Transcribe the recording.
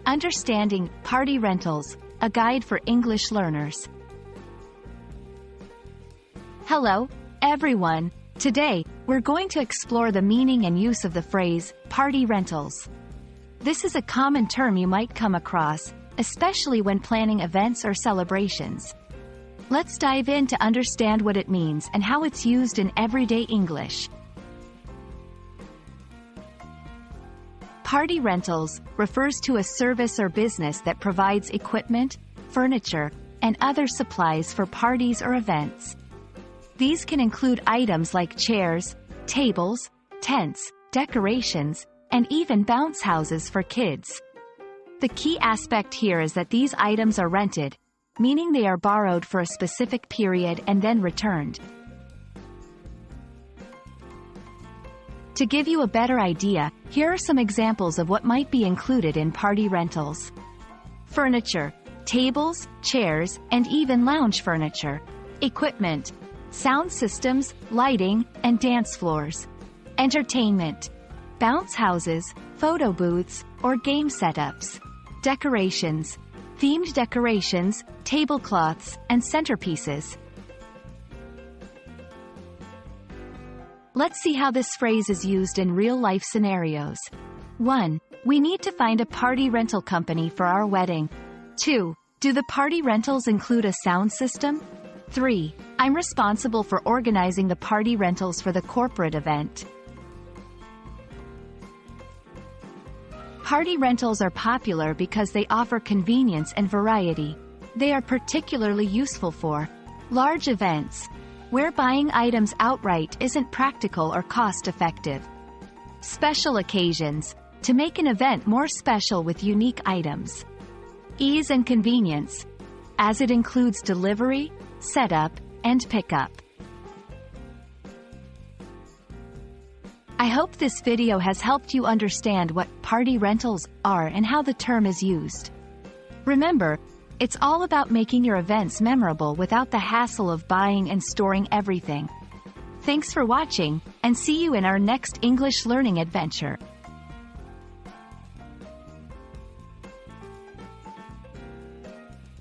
Understanding party rentals, a guide for English learners. Hello, everyone. Today, we're going to explore the meaning and use of the phrase, party rentals. This is a common term you might come across, especially when planning events or celebrations. Let's dive in to understand what it means and how it's used in everyday English. Party rentals refers to a service or business that provides equipment, furniture, and other supplies for parties or events. These can include items like chairs, tables, tents, decorations, and even bounce houses for kids. The key aspect here is that these items are rented, meaning they are borrowed for a specific period and then returned. To give you a better idea, here are some examples of what might be included in party rentals. Furniture, tables, chairs, and even lounge furniture. Equipment, sound systems, lighting, and dance floors. Entertainment, bounce houses, photo booths, or game setups. Decorations, themed decorations, tablecloths, and centerpieces. Let's see how this phrase is used in real-life scenarios. 1. We need to find a party rental company for our wedding. 2. Do the party rentals include a sound system? 3. I'm responsible for organizing the party rentals for the corporate event. Party rentals are popular because they offer convenience and variety. They are particularly useful for large events, where buying items outright isn't practical or cost-effective. Special occasions, to make an event more special with unique items. Ease and convenience, as it includes delivery, setup, and pickup. I hope this video has helped you understand what party rentals are and how the term is used. Remember, it's all about making your events memorable without the hassle of buying and storing everything. Thanks for watching, and see you in our next English learning adventure.